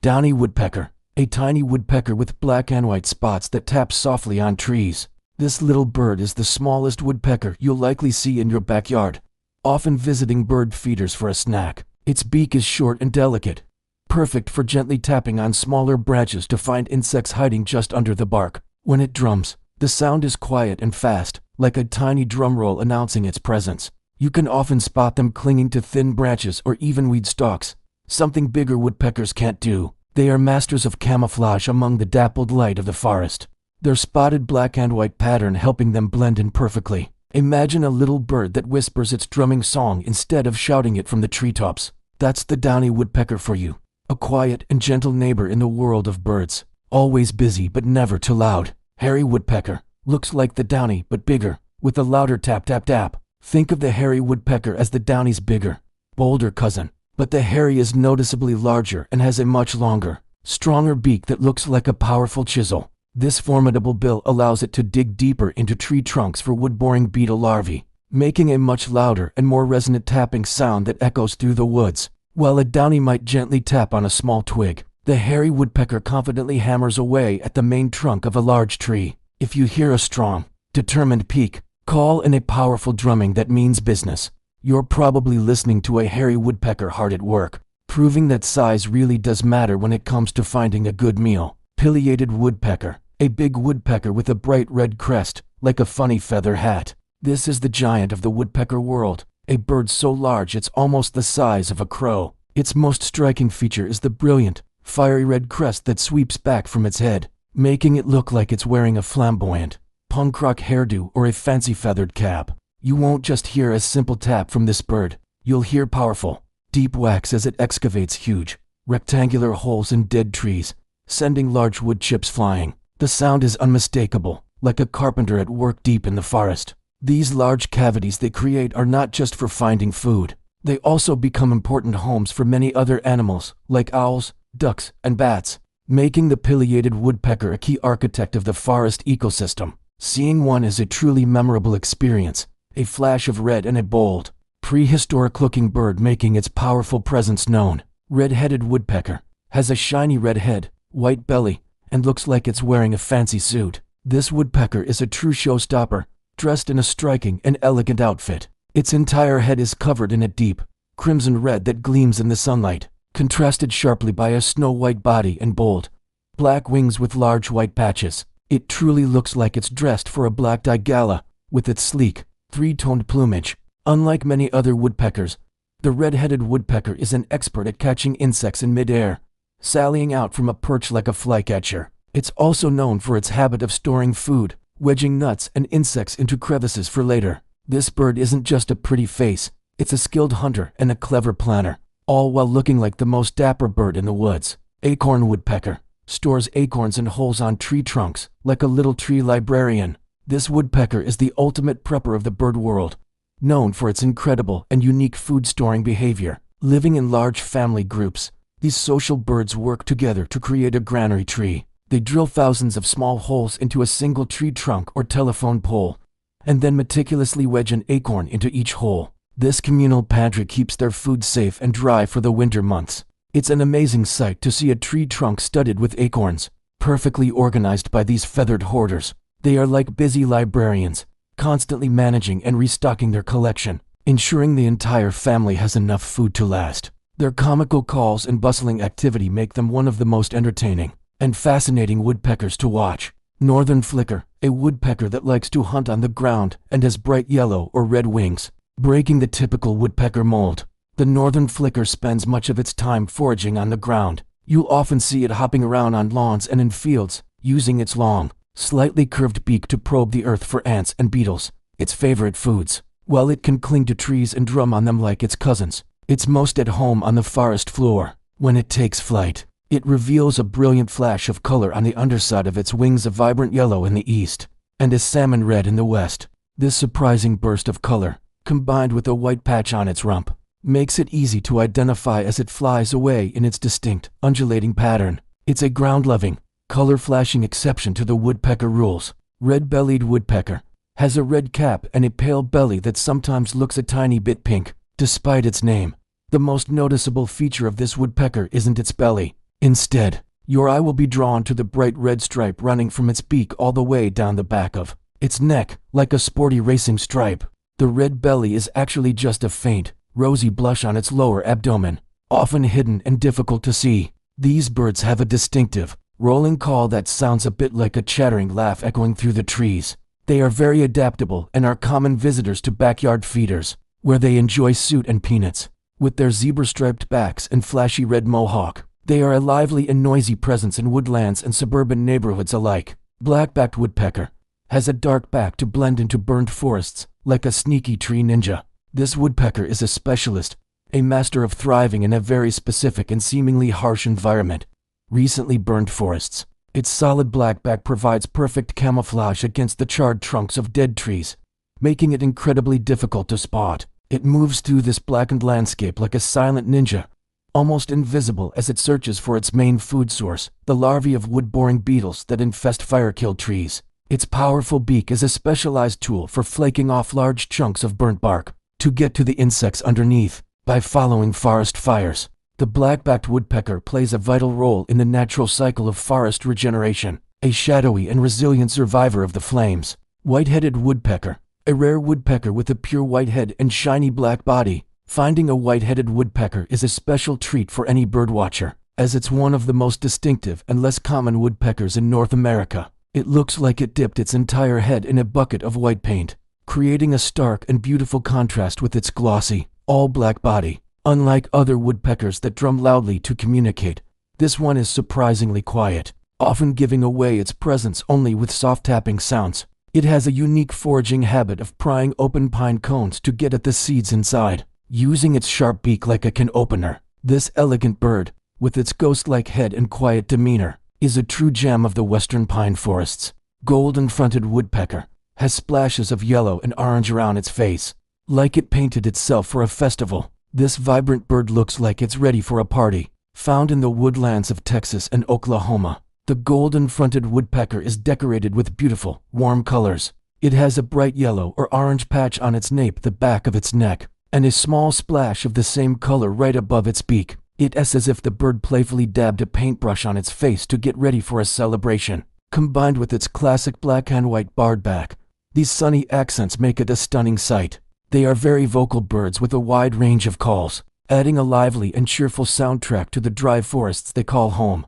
Downy Woodpecker, a tiny woodpecker with black and white spots that taps softly on trees. This little bird is the smallest woodpecker you'll likely see in your backyard, often visiting bird feeders for a snack. Its beak is short and delicate, perfect for gently tapping on smaller branches to find insects hiding just under the bark. When it drums, the sound is quiet and fast, like a tiny drum roll announcing its presence. You can often spot them clinging to thin branches or even weed stalks, something bigger woodpeckers can't do. They are masters of camouflage among the dappled light of the forest, their spotted black and white pattern helping them blend in perfectly. Imagine a little bird that whispers its drumming song instead of shouting it from the treetops. That's the Downy Woodpecker for you, a quiet and gentle neighbor in the world of birds, always busy but never too loud. Hairy Woodpecker looks like the Downy but bigger, with a louder tap tap tap. Think of the hairy woodpecker as the Downy's bigger, bolder cousin, but the hairy is noticeably larger and has a much longer, stronger beak that looks like a powerful chisel. This formidable bill allows it to dig deeper into tree trunks for wood-boring beetle larvae, making a much louder and more resonant tapping sound that echoes through the woods. While a Downy might gently tap on a small twig, the hairy woodpecker confidently hammers away at the main trunk of a large tree. If you hear a strong, determined peak, call and a powerful drumming that means business, you're probably listening to a hairy woodpecker hard at work, proving that size really does matter when it comes to finding a good meal. Pileated Woodpecker, a big woodpecker with a bright red crest, like a funny feather hat. This is the giant of the woodpecker world, a bird so large it's almost the size of a crow. Its most striking feature is the brilliant, fiery red crest that sweeps back from its head, making it look like it's wearing a flamboyant, punk rock hairdo or a fancy feathered cap. You won't just hear a simple tap from this bird, you'll hear powerful, deep whacks as it excavates huge, rectangular holes in dead trees, sending large wood chips flying. The sound is unmistakable, like a carpenter at work deep in the forest. These large cavities they create are not just for finding food. They also become important homes for many other animals, like owls, ducks, and bats, making the pileated woodpecker a key architect of the forest ecosystem. Seeing one is a truly memorable experience, a flash of red and a bold, prehistoric-looking bird making its powerful presence known. Red-headed woodpecker has a shiny red head, white belly, and looks like it's wearing a fancy suit. This woodpecker is a true showstopper, dressed in a striking and elegant outfit. Its entire head is covered in a deep, crimson red that gleams in the sunlight, contrasted sharply by a snow-white body and bold, black wings with large white patches. It truly looks like it's dressed for a black-tie gala, with its sleek, three-toned plumage. Unlike many other woodpeckers, the red-headed woodpecker is an expert at catching insects in mid-air, sallying out from a perch like a flycatcher. It's also known for its habit of storing food, wedging nuts and insects into crevices for later. This bird isn't just a pretty face, it's a skilled hunter and a clever planner, all while looking like the most dapper bird in the woods. Acorn Woodpecker stores acorns in holes on tree trunks, like a little tree librarian. This woodpecker is the ultimate prepper of the bird world, known for its incredible and unique food-storing behavior. Living in large family groups, these social birds work together to create a granary tree. They drill thousands of small holes into a single tree trunk or telephone pole, and then meticulously wedge an acorn into each hole. This communal pantry keeps their food safe and dry for the winter months. It's an amazing sight to see a tree trunk studded with acorns, perfectly organized by these feathered hoarders. They are like busy librarians, constantly managing and restocking their collection, ensuring the entire family has enough food to last. Their comical calls and bustling activity make them one of the most entertaining and fascinating woodpeckers to watch. Northern Flicker, a woodpecker that likes to hunt on the ground and has bright yellow or red wings, breaking the typical woodpecker mold. The northern flicker spends much of its time foraging on the ground. You'll often see it hopping around on lawns and in fields, using its long, slightly curved beak to probe the earth for ants and beetles, its favorite foods. While it can cling to trees and drum on them like its cousins, it's most at home on the forest floor. When it takes flight, it reveals a brilliant flash of color on the underside of its wings, a vibrant yellow in the east, and a salmon red in the west. This surprising burst of color, combined with a white patch on its rump, makes it easy to identify as it flies away in its distinct, undulating pattern. It's a ground-loving, color-flashing exception to the woodpecker rules. Red-bellied Woodpecker has a red cap and a pale belly that sometimes looks a tiny bit pink. Despite its name, the most noticeable feature of this woodpecker isn't its belly, Instead, your eye will be drawn to the bright red stripe running from its beak all the way down the back of its neck, like a sporty racing stripe. The red belly is actually just a faint, rosy blush on its lower abdomen, often hidden and difficult to see. These birds have a distinctive, rolling call that sounds a bit like a chattering laugh echoing through the trees. They are very adaptable and are common visitors to backyard feeders, where they enjoy suet and peanuts. With their zebra-striped backs and flashy red mohawk, they are a lively and noisy presence in woodlands and suburban neighborhoods alike. Black-backed woodpecker has a dark back to blend into burned forests, like a sneaky tree ninja. This woodpecker is a specialist, a master of thriving in a very specific and seemingly harsh environment. Recently burned forests. Its solid black back provides perfect camouflage against the charred trunks of dead trees, making it incredibly difficult to spot. It moves through this blackened landscape like a silent ninja, almost invisible as it searches for its main food source, the larvae of wood-boring beetles that infest fire-killed trees. Its powerful beak is a specialized tool for flaking off large chunks of burnt bark to get to the insects underneath. By following forest fires, the black-backed woodpecker plays a vital role in the natural cycle of forest regeneration, a shadowy and resilient survivor of the flames. White-headed woodpecker, a rare woodpecker with a pure white head and shiny black body. Finding a white-headed woodpecker is a special treat for any birdwatcher, as it's one of the most distinctive and less common woodpeckers in North America. It looks like it dipped its entire head in a bucket of white paint, creating a stark and beautiful contrast with its glossy, all-black body. Unlike other woodpeckers that drum loudly to communicate, this one is surprisingly quiet, often giving away its presence only with soft tapping sounds. It has a unique foraging habit of prying open pine cones to get at the seeds inside, using its sharp beak like a can opener. This elegant bird, with its ghost-like head and quiet demeanor, is a true gem of the western pine forests. Golden-fronted woodpecker has splashes of yellow and orange around its face, like it painted itself for a festival. This vibrant bird looks like it's ready for a party. Found in the woodlands of Texas and Oklahoma, the golden-fronted woodpecker is decorated with beautiful, warm colors. It has a bright yellow or orange patch on its nape, the back of its neck, and a small splash of the same color right above its beak. It's as if the bird playfully dabbed a paintbrush on its face to get ready for a celebration. Combined with its classic black and white barred back, these sunny accents make it a stunning sight. They are very vocal birds with a wide range of calls, adding a lively and cheerful soundtrack to the dry forests they call home.